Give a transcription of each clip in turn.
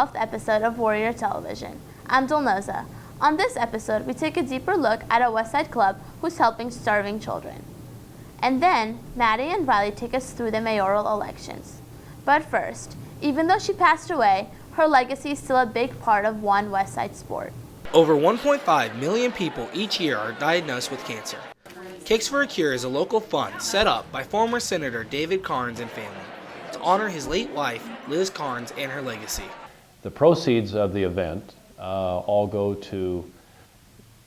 12th episode of Warrior Television. I'm Dulnoza. On this episode, we take a deeper look at a Westside club who's helping starving children. And then, Maddie and Riley take us through the mayoral elections. But first, even though she passed away, her legacy is still a big part of one Westside sport. Over 1.5 million people each year are diagnosed with cancer. Kicks for a Cure is a local fund set up by former Senator David Carnes and family to honor his late wife, Liz Carnes, and her legacy. The proceeds of the event all go to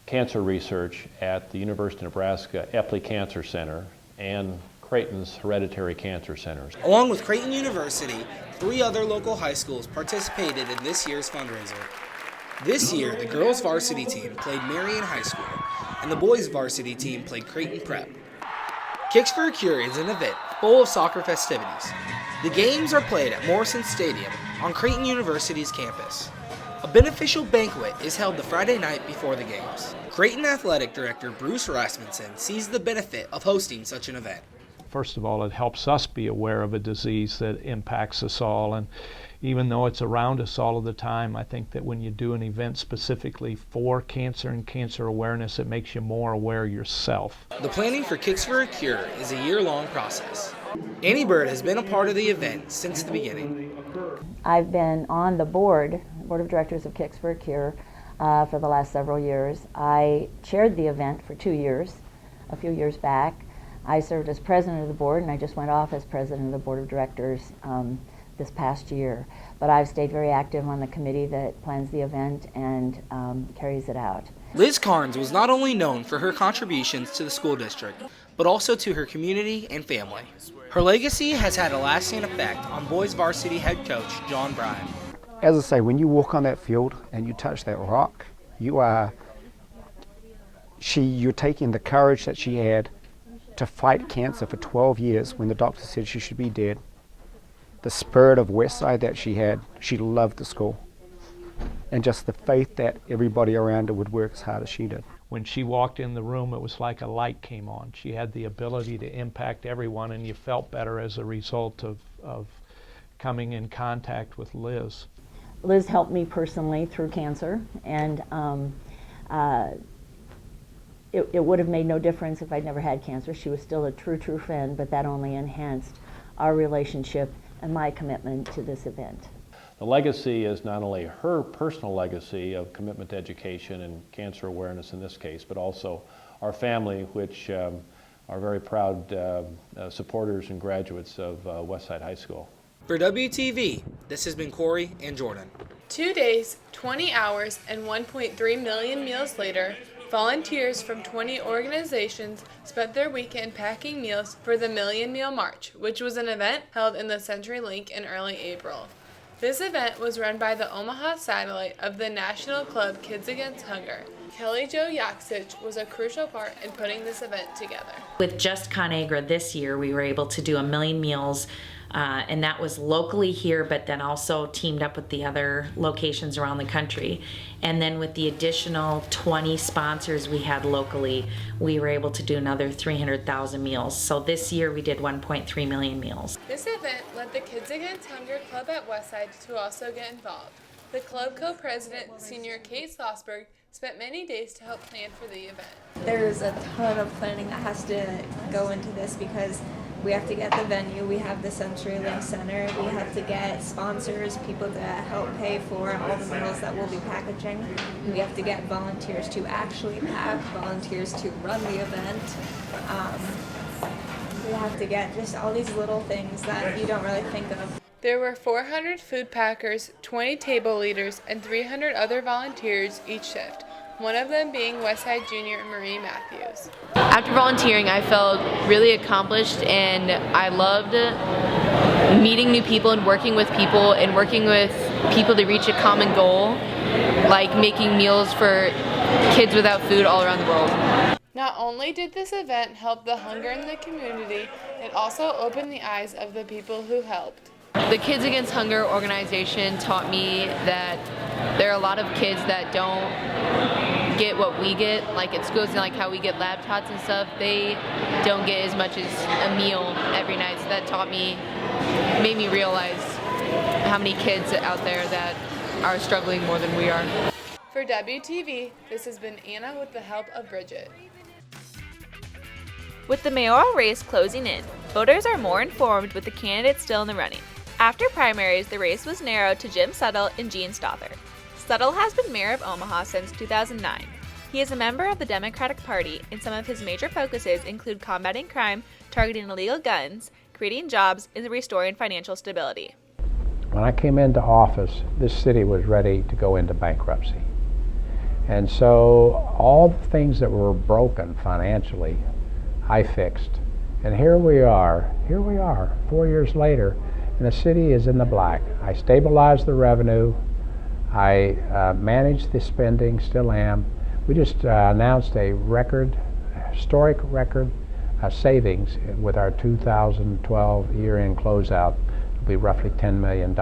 cancer research at the University of Nebraska Epley Cancer Center and Creighton's Hereditary Cancer Centers. Along with Creighton University, 3 other local high schools participated in this year's fundraiser. This year, the girls' varsity team played Marion High School, and the boys' varsity team played Creighton Prep. Kicks for a Cure is an event full of soccer festivities. The games are played at Morrison Stadium on Creighton University's campus. A beneficial banquet is held the Friday night before the games. Creighton Athletic Director Bruce Rasmussen sees the benefit of hosting such an event. First of all, it helps us be aware of a disease that impacts us all, and even though it's around us all of the time, I think that when you do an event specifically for cancer and cancer awareness, it makes you more aware yourself. The planning for Kicks for a Cure is a year-long process. Annie Bird has been a part of the event since the beginning. I've been on the board of directors of Kicks for a Cure for the last several years. I chaired the event for 2 years, a few years back. I served as president of the board, and I just went off as president of the board of directors this past year. But I've stayed very active on the committee that plans the event and carries it out. Liz Carnes was not only known for her contributions to the school district, but also to her community and family. Her legacy has had a lasting effect on boys varsity head coach John Bryan. As I say, when you walk on that field and you touch that rock, you're taking the courage that she had to fight cancer for 12 years when the doctor said she should be dead. The spirit of Westside that she had, she loved the school. And just the faith that everybody around her would work as hard as she did. When she walked in the room, it was like a light came on. She had the ability to impact everyone, and you felt better as a result of coming in contact with Liz. Liz helped me personally through cancer, and it would have made no difference if I'd never had cancer. She was still a true friend, but that only enhanced our relationship and my commitment to this event. The legacy is not only her personal legacy of commitment to education and cancer awareness in this case, but also our family, which are very proud supporters and graduates of Westside High School. For WTV, this has been Corey and Jordan. 2 days, 20 hours, and 1.3 million meals later, volunteers from 20 organizations spent their weekend packing meals for the Million Meal March, which was an event held in the CenturyLink in early April. This event was run by the Omaha satellite of the National Club Kids Against Hunger. Kelly Jo Yaksich was a crucial part in putting this event together. With just ConAgra this year, we were able to do 1 million meals, and that was locally here, but then also teamed up with the other locations around the country. And then with the additional 20 sponsors we had locally, we were able to do another 300,000 meals. So this year we did 1.3 million meals. This event led the Kids Against Hunger Club at Westside to also get involved. The club co-president, senior Kate Slossberg, spent many days to help plan for the event. There's a ton of planning that has to go into this because we have to get the venue, we have the CenturyLink Center, we have to get sponsors, people to help pay for all the meals that we'll be packaging. We have to get volunteers to actually pack, volunteers to run the event. We have to get just all these little things that you don't really think of. There were 400 food packers, 20 table leaders, and 300 other volunteers each shift, one of them being Westside Junior Marie Matthews. After volunteering, I felt really accomplished, and I loved meeting new people and working with people to reach a common goal, like making meals for kids without food all around the world. Not only did this event help the hunger in the community, it also opened the eyes of the people who helped. The Kids Against Hunger organization taught me that there are a lot of kids that don't get what we get, like at schools, and like how we get laptops and stuff. They don't get as much as a meal every night, so that made me realize how many kids out there that are struggling more than we are. For WTV, this has been Anna with the help of Bridget. With the mayoral race closing in, voters are more informed with the candidates still in the running. After primaries, the race was narrowed to Jim Suttle and Gene Stother. Suttle has been mayor of Omaha since 2009. He is a member of the Democratic Party, and some of his major focuses include combating crime, targeting illegal guns, creating jobs, and restoring financial stability. When I came into office, this city was ready to go into bankruptcy. And so all the things that were broken financially, I fixed. And here we are, 4 years later, and the city is in the black. I stabilized the revenue, I managed the spending, still am. We just announced a historic record savings with our 2012 year-end closeout. It'll be roughly $10 million,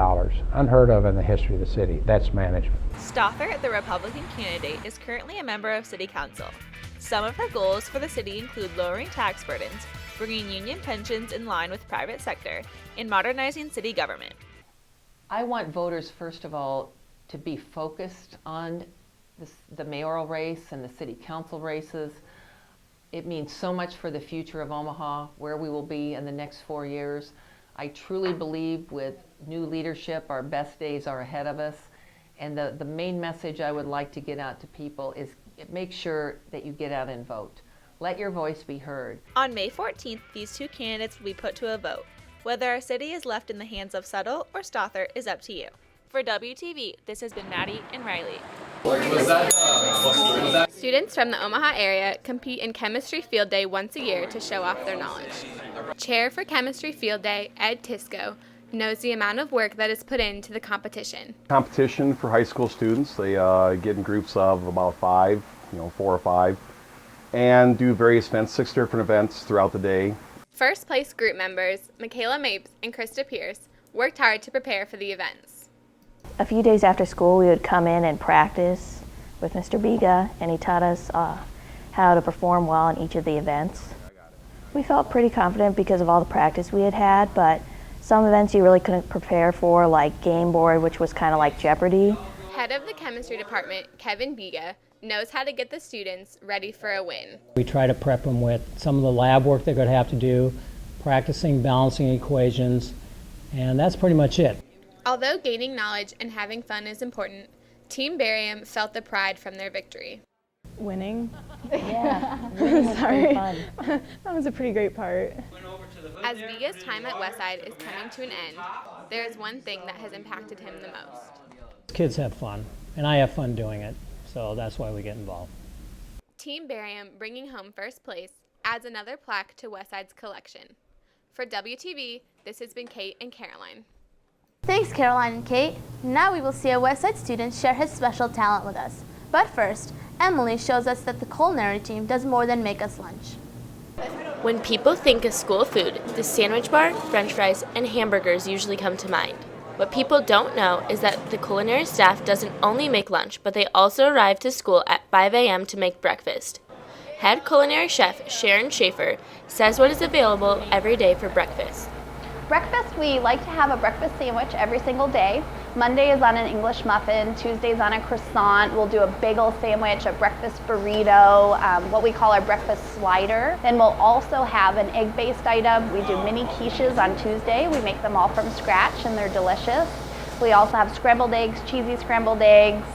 unheard of in the history of the city. That's management. Stother, the Republican candidate, is currently a member of City Council. Some of her goals for the city include lowering tax burdens, bringing union pensions in line with private sector, and modernizing city government. I want voters, first of all, to be focused on the mayoral race and the city council races. It means so much for the future of Omaha, where we will be in the next 4 years. I truly believe with new leadership, our best days are ahead of us. And the main message I would like to get out to people is make sure that you get out and vote. Let your voice be heard. On May 14th, these two candidates will be put to a vote. Whether our city is left in the hands of Suttle or Stother is up to you. For WTV, this has been Maddie and Riley. Students from the Omaha area compete in Chemistry Field Day once a year to show off their knowledge. Chair for Chemistry Field Day, Ed Tisco, knows the amount of work that is put into the competition. Competition for high school students, they get in groups of about 5, 4 or 5, and do various events, 6 different events throughout the day. First place group members, Michaela Mapes and Krista Pierce, worked hard to prepare for the events. A few days after school, we would come in and practice with Mr. Biga, and he taught us how to perform well in each of the events. We felt pretty confident because of all the practice we had had, but some events you really couldn't prepare for, like Game Board, which was kind of like Jeopardy. Head of the chemistry department, Kevin Biga, knows how to get the students ready for a win. We try to prep them with some of the lab work they're going to have to do, practicing balancing equations, and that's pretty much it. Although gaining knowledge and having fun is important, Team Barium felt the pride from their victory. Winning? Yeah, winning was pretty fun. That was a pretty great part. As Biga's time at Westside is coming to an end, there is one thing that has impacted him the most. Kids have fun, and I have fun doing it, so that's why we get involved. Team Barium bringing home first place adds another plaque to Westside's collection. For WTV, this has been Kate and Caroline. Thanks, Caroline and Kate. Now we will see a Westside student share his special talent with us. But first, Emily shows us that the culinary team does more than make us lunch. When people think of school food, the sandwich bar, french fries, and hamburgers usually come to mind. What people don't know is that the culinary staff doesn't only make lunch, but they also arrive to school at 5 a.m. to make breakfast. Head culinary chef Sharon Schaefer says what is available every day for breakfast. Breakfast, we like to have a breakfast sandwich every single day. Monday is on an English muffin, Tuesday's on a croissant. We'll do a bagel sandwich, a breakfast burrito, what we call our breakfast slider. Then we'll also have an egg-based item. We do mini quiches on Tuesday. We make them all from scratch and they're delicious. We also have scrambled eggs, cheesy scrambled eggs,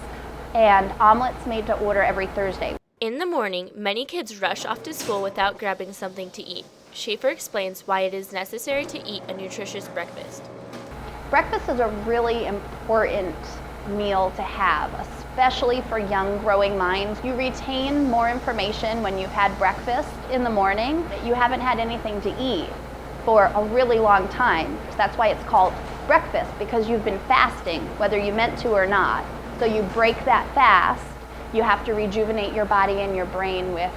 and omelets made to order every Thursday. In the morning, many kids rush off to school without grabbing something to eat. Schaefer explains why it is necessary to eat a nutritious breakfast. Breakfast is a really important meal to have, especially for young growing minds. You retain more information when you've had breakfast in the morning. You haven't had anything to eat for a really long time. That's why it's called breakfast, because you've been fasting, whether you meant to or not. So you break that fast, you have to rejuvenate your body and your brain with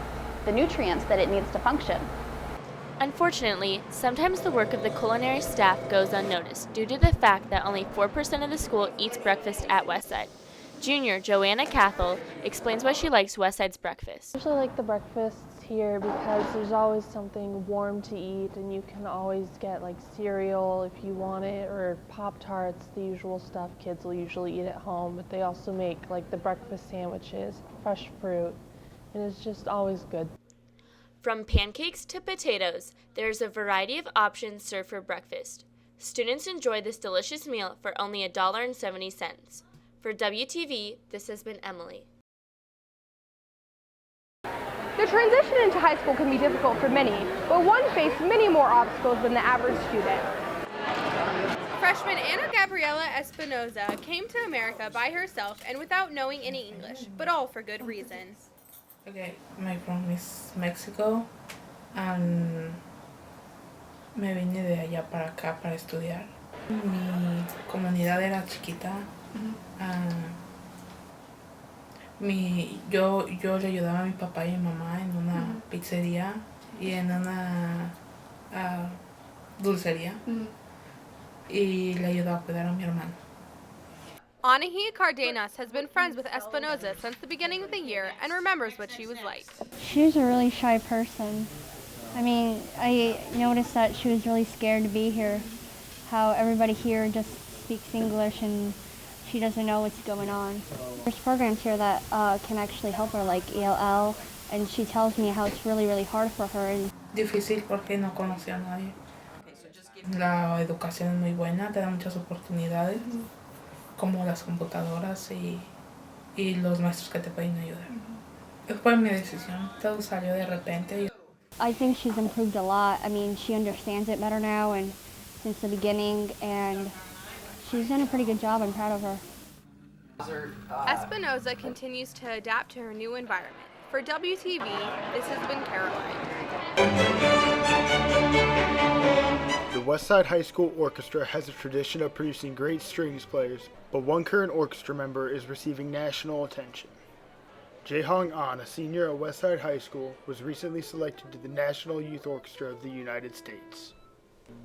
the nutrients that it needs to function. Unfortunately, sometimes the work of the culinary staff goes unnoticed due to the fact that only 4% of the school eats breakfast at Westside. Junior Joanna Cathell explains why she likes Westside's breakfast. I usually like the breakfasts here because there's always something warm to eat, and you can always get like cereal if you want it, or Pop-Tarts, the usual stuff kids will usually eat at home, but they also make like the breakfast sandwiches, fresh fruit, and it's just always good. From pancakes to potatoes, there's a variety of options served for breakfast. Students enjoy this delicious meal for only $1.70. For WTV, this has been Emily. The transition into high school can be difficult for many, but one faces many more obstacles than the average student. Freshman Ana Gabriela Espinoza came to America by herself and without knowing any English, but all for good reasons. Okay, my from is Mexico, and me vine de allá para acá para estudiar. Mi comunidad era chiquita. Yo le ayudaba a mi papá y mi mamá en una pizzería y en una dulcería. Y le ayudaba a cuidar a mi hermano. Anahia Cardenas has been friends with Espinoza since the beginning of the year and remembers what she was like. She was a really shy person. I mean, I noticed that she was really scared to be here, how everybody here just speaks English and she doesn't know what's going on. There's programs here that can actually help her, like ELL, and she tells me how it's really, really hard for her. Difícil porque no conocía a nadie. La educación es muy buena, te da muchas oportunidades, como las computadoras y los maestros que te pueden ayudar. Fue mi decisión, todo salió de repente. I think she's improved a lot. I mean, she understands it better now and since the beginning, and she's done a pretty good job. I'm proud of her. Espinoza continues to adapt to her new environment. For WTV, this has been Caroline. The Westside High School Orchestra has a tradition of producing great strings players, but one current orchestra member is receiving national attention. Jae-Hong An, a senior at Westside High School, was recently selected to the National Youth Orchestra of the United States.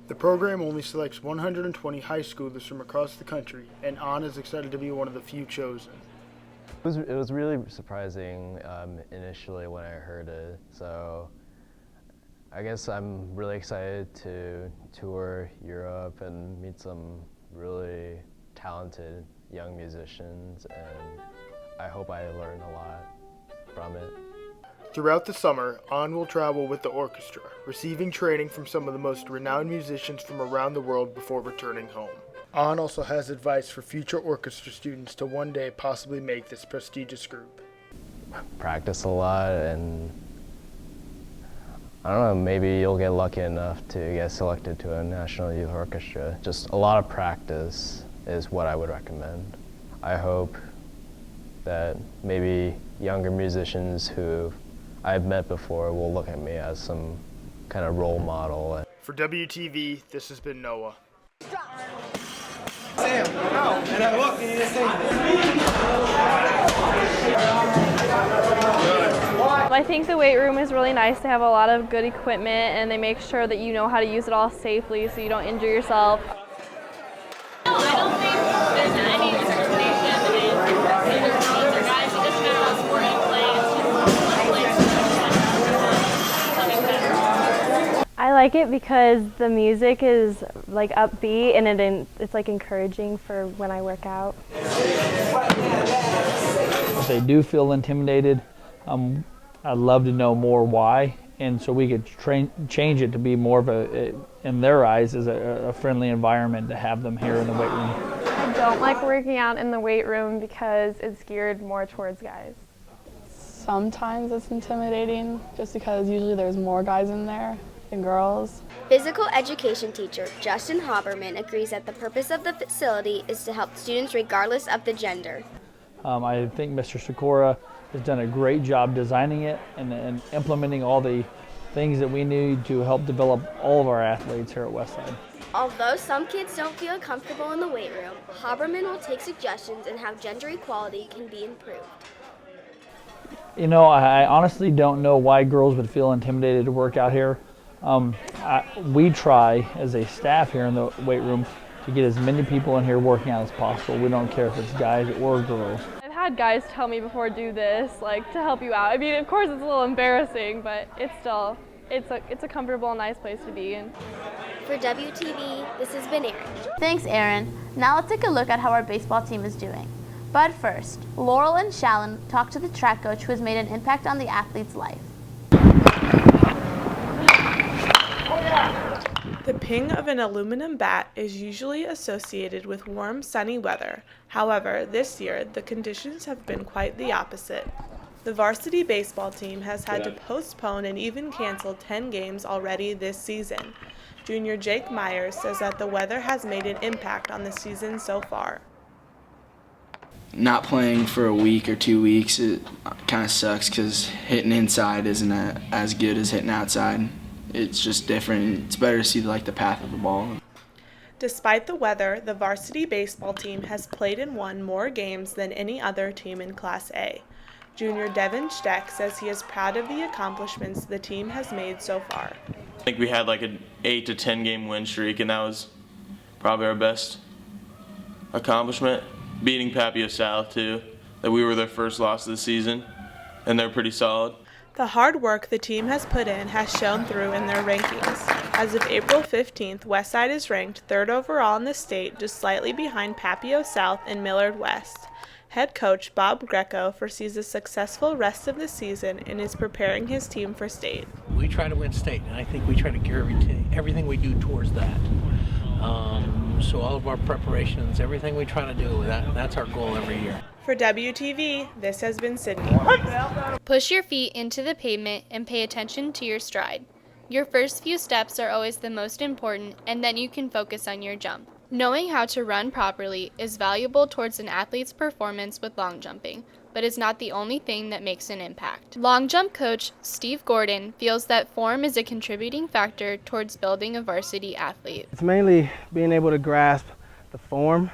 The program only selects 120 high schoolers from across the country, and An is excited to be one of the few chosen. It was really surprising initially when I heard it, so I guess I'm really excited to tour Europe and meet some really talented young musicians, and I hope I learn a lot from it. Throughout the summer, An will travel with the orchestra, receiving training from some of the most renowned musicians from around the world before returning home. An also has advice for future orchestra students to one day possibly make this prestigious group. Practice a lot, and I don't know, maybe you'll get lucky enough to get selected to a National Youth Orchestra. Just a lot of practice is what I would recommend. I hope that maybe younger musicians who I've met before will look at me as some kind of role model. For WTV, this has been Noah. I think the weight room is really nice. They have a lot of good equipment and they make sure that you know how to use it all safely so you don't injure yourself. I don't think there's any discrimination in either guys. You just know how sport you play. I like it because the music is like upbeat and it's like encouraging for when I work out. If they do feel intimidated, I'd love to know more why, and so we could change it to be more of in their eyes, as a friendly environment to have them here in the weight room. I don't like working out in the weight room because it's geared more towards guys. Sometimes it's intimidating just because usually there's more guys in there than girls. Physical education teacher Justin Haberman agrees that the purpose of the facility is to help students regardless of the gender. I think Mr. Sikora has done a great job designing it and implementing all the things that we need to help develop all of our athletes here at Westside. Although some kids don't feel comfortable in the weight room, Haberman will take suggestions on how gender equality can be improved. You know, I honestly don't know why girls would feel intimidated to work out here. We try as a staff here in the weight room to get as many people in here working out as possible. We don't care if it's guys or girls. I've had guys tell me before, do this, like, to help you out. I mean, of course it's a little embarrassing, but it's still, it's a comfortable, nice place to be in. For WTV, this has been Erin. Thanks, Erin. Now let's take a look at how our baseball team is doing. But first, Laurel and Shallon talk to the track coach who has made an impact on the athlete's life. The ping of an aluminum bat is usually associated with warm, sunny weather. However, this year, the conditions have been quite the opposite. The varsity baseball team has had to postpone and even cancel 10 games already this season. Junior Jake Myers says that the weather has made an impact on the season so far. Not playing for a week or 2 weeks, it kind of sucks because hitting inside isn't as good as hitting outside. It's just different. It's better to see the path of the ball. Despite the weather, the varsity baseball team has played and won more games than any other team in Class A. Junior Devin Steck says he is proud of the accomplishments the team has made so far. I think we had like an 8 to 10 game win streak, and that was probably our best accomplishment. Beating Papio South too, that we were their first loss of the season, and they're pretty solid. The hard work the team has put in has shown through in their rankings. As of April 15th, Westside is ranked 3rd overall in the state, just slightly behind Papio South and Millard West. Head coach Bob Greco foresees a successful rest of the season and is preparing his team for state. We try to win state, and I think we try to gear everything we do towards that. So all of our preparations, everything we try to do, that's our goal every year. For WTV, this has been Sydney. Push your feet into the pavement and pay attention to your stride. Your first few steps are always the most important, and then you can focus on your jump. Knowing how to run properly is valuable towards an athlete's performance with long jumping, but is not the only thing that makes an impact. Long jump coach Steve Gordon feels that form is a contributing factor towards building a varsity athlete. It's mainly being able to grasp the form.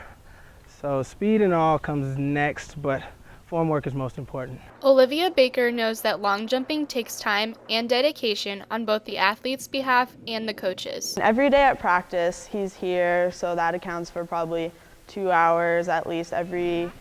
So speed and all comes next, but form work is most important. Olivia Baker knows that long jumping takes time and dedication on both the athlete's behalf and the coach's. Every day at practice, he's here, so that accounts for probably 2 hours at least every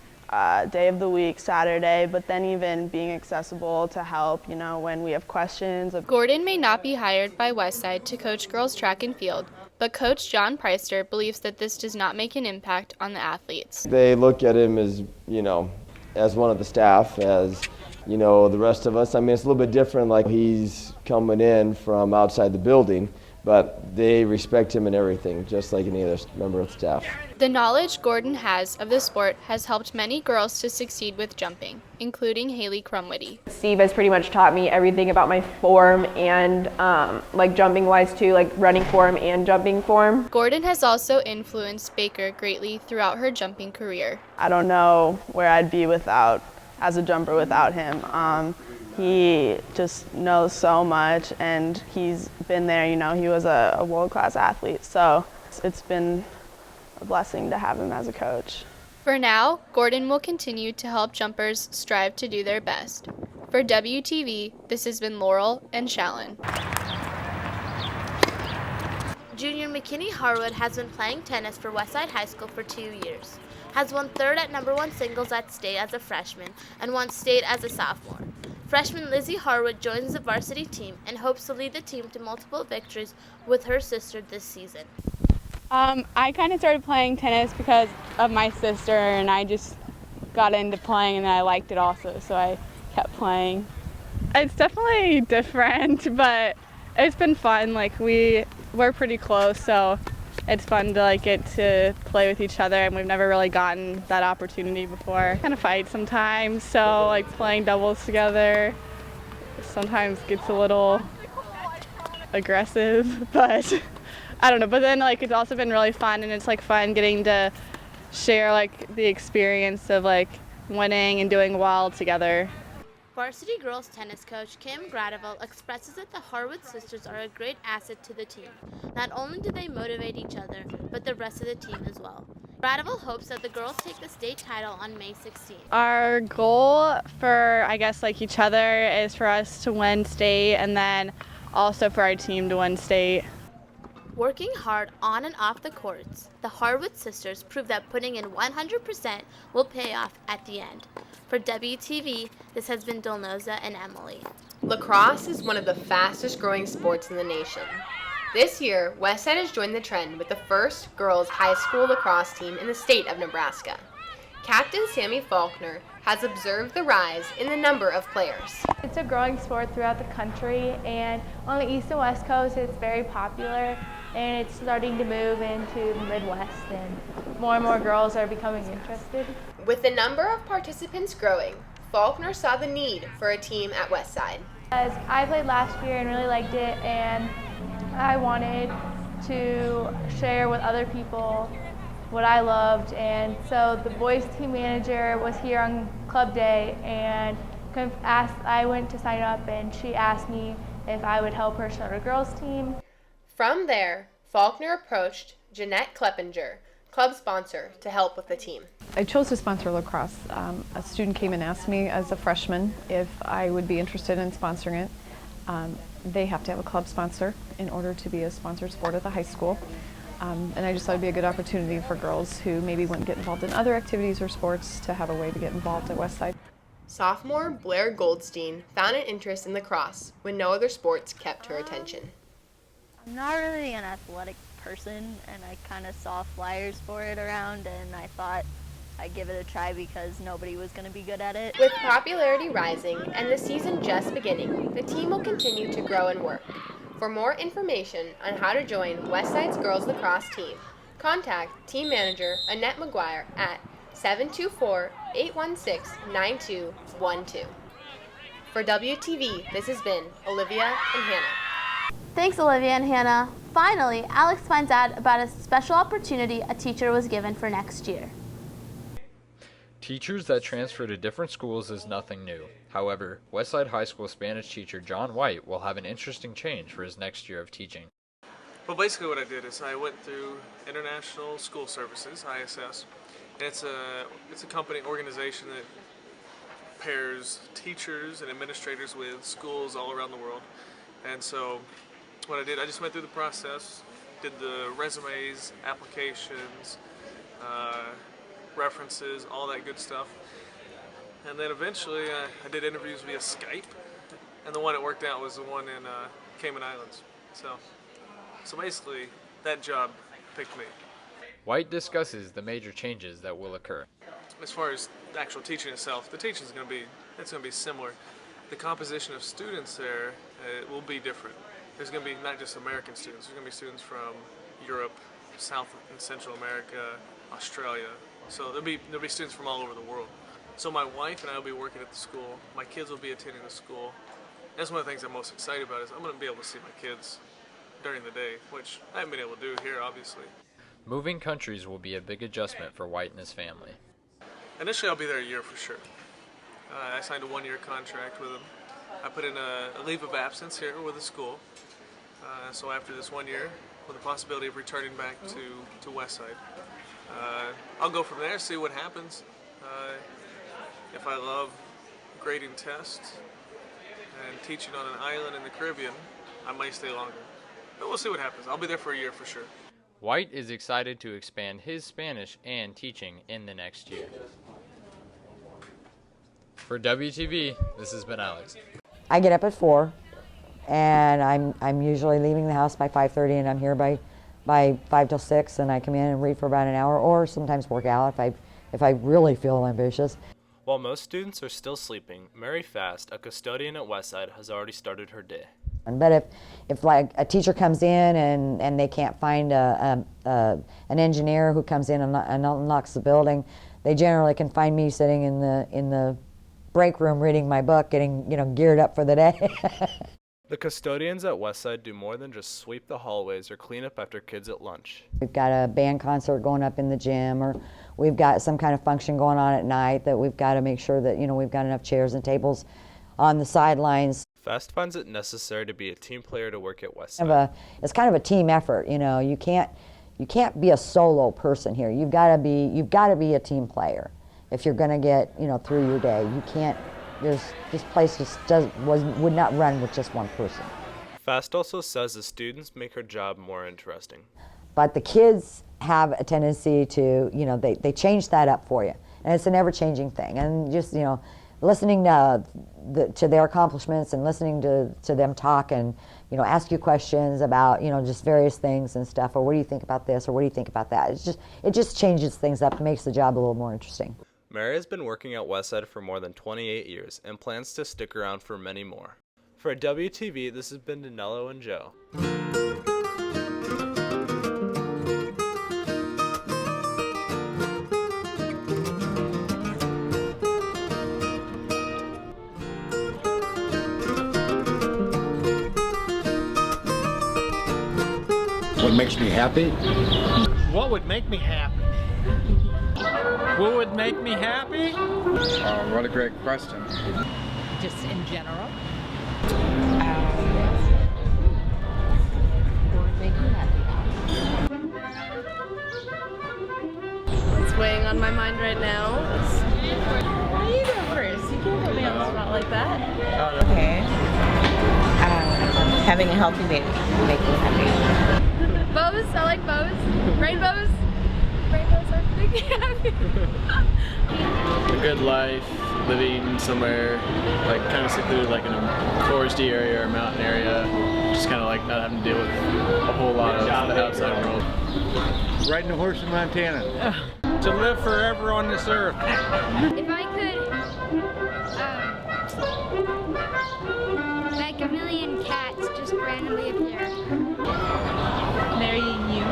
day of the week, Saturday, but then even being accessible to help, when we have questions. Gordon may not be hired by Westside to coach girls track and field, but Coach John Preister believes that this does not make an impact on the athletes. They look at him as, as one of the staff, as, the rest of us. I mean, it's a little bit different, like he's coming in from outside the building, but they respect him in everything, just like any other member of staff. The knowledge Gordon has of the sport has helped many girls to succeed with jumping, including Haley Crumwitty. Steve has pretty much taught me everything about my form and jumping wise too, like running form and jumping form. Gordon has also influenced Baker greatly throughout her jumping career. I don't know where I'd be as a jumper without him. He just knows so much, and he's been there, he was a world-class athlete, so it's been a blessing to have him as a coach. For now, Gordon will continue to help jumpers strive to do their best. For WTV, this has been Laurel and Shallon. Junior McKinney Harwood has been playing tennis for Westside High School for 2 years, has won 3rd at #1 singles at state as a freshman, and won state as a sophomore. Freshman Lizzie Harwood joins the varsity team and hopes to lead the team to multiple victories with her sister this season. I kind of started playing tennis because of my sister, and I just got into playing, and I liked it also, so I kept playing. It's definitely different, but it's been fun. We're pretty close, so it's fun to get to play with each other, and we've never really gotten that opportunity before. Kind of fight sometimes, so playing doubles together sometimes gets a little aggressive, but I don't know. But then it's also been really fun, and it's fun getting to share the experience of winning and doing well together. Varsity girls tennis coach Kim Gradival expresses that the Harwood sisters are a great asset to the team. Not only do they motivate each other, but the rest of the team as well. Gradival hopes that the girls take the state title on May 16th. Our goal for, each other is for us to win state, and then also for our team to win state. Working hard on and off the courts, the Harwood sisters prove that putting in 100% will pay off at the end. For WTV, this has been Dolnoza and Emily. Lacrosse is one of the fastest growing sports in the nation. This year, Westside has joined the trend with the first girls high school lacrosse team in the state of Nebraska. Captain Sammy Faulkner has observed the rise in the number of players. It's a growing sport throughout the country, and on the East and West Coast it's very popular, and it's starting to move into the Midwest, and more girls are becoming interested. With the number of participants growing, Faulkner saw the need for a team at Westside. As I played last year and really liked it, and I wanted to share with other people what I loved, and so the boys team manager was here on club day and I went to sign up, and she asked me if I would help her start a girls team. From there, Faulkner approached Jeanette Kleppinger, club sponsor, to help with the team. I chose to sponsor lacrosse. A student came and asked me as a freshman if I would be interested in sponsoring it. They have to have a club sponsor in order to be a sponsored sport at the high school. And I just thought it'd be a good opportunity for girls who maybe wouldn't get involved in other activities or sports to have a way to get involved at Westside. Sophomore Blair Goldstein found an interest in lacrosse when no other sports kept her attention. I'm not really an athletic person, and I kind of saw flyers for it around, and I thought I'd give it a try because nobody was going to be good at it. With popularity rising and the season just beginning, the team will continue to grow and work. For more information on how to join Westside's girls lacrosse team, contact team manager Annette McGuire at 724-816-9212. For WTV, this has been Olivia and Hannah. Thanks, Olivia and Hannah. Finally, Alex finds out about a special opportunity a teacher was given for next year. Teachers that transfer to different schools is nothing new. However, Westside High School Spanish teacher John White will have an interesting change for his next year of teaching. Well, basically what I did is I went through International School Services, ISS, and it's a company organization that pairs teachers and administrators with schools all around the world. And so what I did, I just went through the process, did the resumes, applications, references, all that good stuff. And then eventually I did interviews via Skype, and the one that worked out was the one in Cayman Islands. So basically, that job picked me. White discusses the major changes that will occur. As far as the actual teaching itself, the teaching is going to be similar. The composition of students there will be different. There's going to be not just American students. There's going to be students from Europe, South and Central America, Australia. So there'll be students from all over the world. So my wife and I will be working at the school. My kids will be attending the school. That's one of the things I'm most excited about is I'm going to be able to see my kids during the day, which I haven't been able to do here, obviously. Moving countries will be a big adjustment for White and his family. Initially, I'll be there a year for sure. I signed a one-year contract with them. I put in a leave of absence here with the school. So after this 1 year, with the possibility of returning back to Westside, I'll go from there, see what happens. If I love grading tests and teaching on an island in the Caribbean, I might stay longer. But we'll see what happens. I'll be there for a year for sure. White is excited to expand his Spanish and teaching in the next year. For WTV, this has been Alex. I get up at 4, and I'm usually leaving the house by 5:30, and I'm here by 5 till 6, and I come in and read for about an hour, or sometimes work out if I really feel ambitious. While most students are still sleeping, Mary Fast, a custodian at Westside, has already started her day. But if like a teacher comes in and they can't find an engineer who comes in and unlocks the building, they generally can find me sitting in the break room reading my book, getting geared up for the day. The custodians at Westside do more than just sweep the hallways or clean up after kids at lunch. We've got a band concert going up in the gym, or we've got some kind of function going on at night that we've got to make sure that we've got enough chairs and tables on the sidelines. Fast finds it necessary to be a team player to work at Westside. It's kind of a team effort. You can't be a solo person here. You've got to be a team player if you're going to get through your day. You can't. This place just would not run with just one person. Fast also says the students make her job more interesting. But the kids have a tendency to, they change that up for you. and it's an ever-changing thing. And just, you know, listening to their accomplishments and listening to them talk and, you know, ask you questions about, you know, just various things and stuff, or what do you think about this, or what do you think about that? It just changes things up and makes the job a little more interesting. Mary has been working at Westside for more than 28 years and plans to stick around for many more. For WTV, this has been Danilo and Joe. What makes me happy? What would make me happy? What would make me happy? What a great question. Just in general. What would make you happy? What's weighing on my mind right now is... Why do you go first? You can't put me on the spot like that. Okay. Having a healthy baby would make me happy. Bows, I like bows. Rainbows. Rainbows are make me happy. A good life, living somewhere like kind of secluded, like in a foresty area or a mountain area. Just kind of like not having to deal with a whole lot of the outside world. Riding a horse in Montana. To live forever on this earth. If I could make a million cats just randomly appear. Marrying you.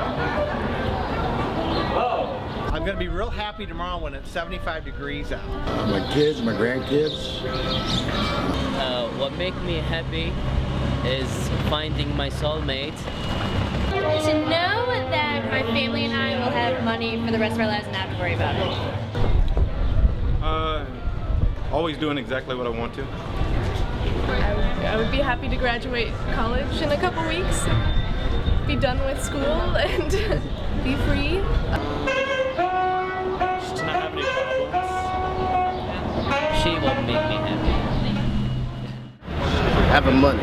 I'm going to be real happy tomorrow when it's 75 degrees out. My kids, my grandkids. What makes me happy is finding my soulmate. To know that my family and I will have money for the rest of our lives and not have to worry about it. Always doing exactly what I want to. I would be happy to graduate college in a couple weeks, be done with school, and be free. Just to not have any problems. She will make me happy. Having money.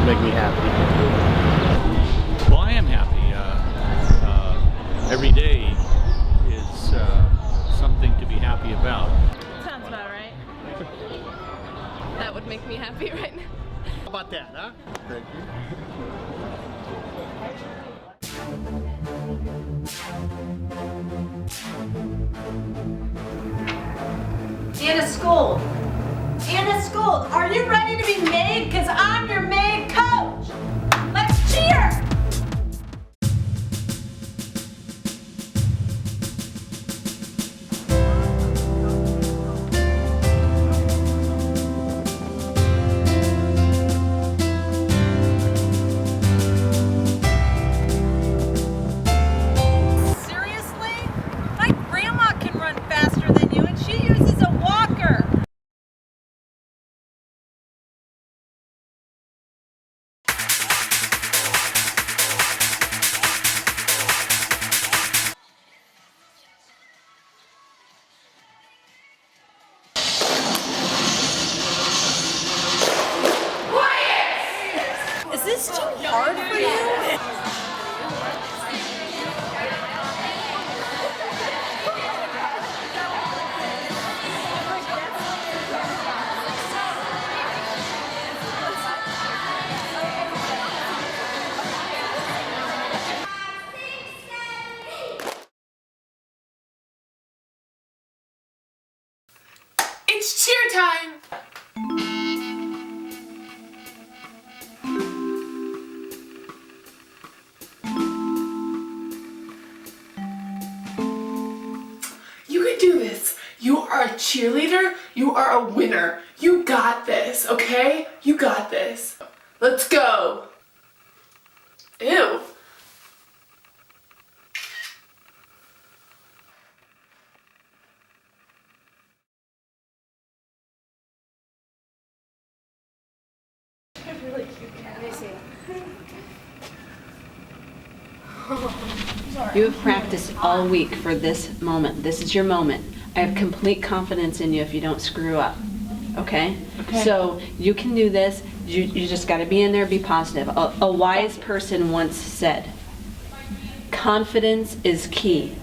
Make me happy. Well, I am happy. Every day is something to be happy about. Sounds about right. That would make me happy right now. How about that, huh? Thank you. Anna School. Anna School, are you ready to be made? Because I'm your maid coach. Let's cheer. Seriously? My grandma can run faster than you, and she uses a walker. Is this too hard for you? It's cheer time! You can do this. You are a cheerleader. You are a winner. You got this, okay? You got this. Let's go. Ew. Really cute. Let me see. You have practiced all week for this moment. This is your moment. I have complete confidence in you if you don't screw up. Okay? Okay. So you can do this. You just got to be in there, be positive. A wise person once said, confidence is key.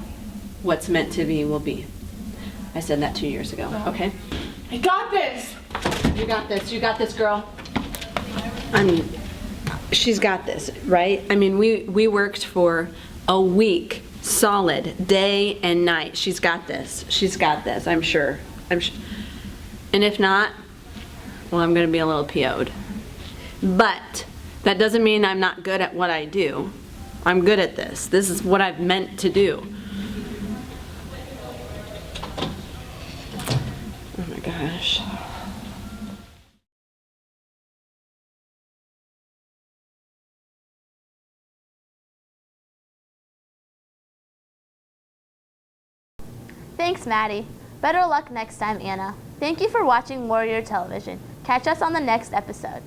What's meant to be will be. I said that 2 years ago, okay? I got this. You got this. You got this, girl. I mean, she's got this, right? I mean, we worked for a week, solid, day and night. She's got this. She's got this, I'm sure. And if not, well, I'm going to be a little PO'd. But that doesn't mean I'm not good at what I do. I'm good at this. This is what I've meant to do. Oh my gosh. Thanks, Maddie. Better luck next time, Anna. Thank you for watching Warrior Television. Catch us on the next episode.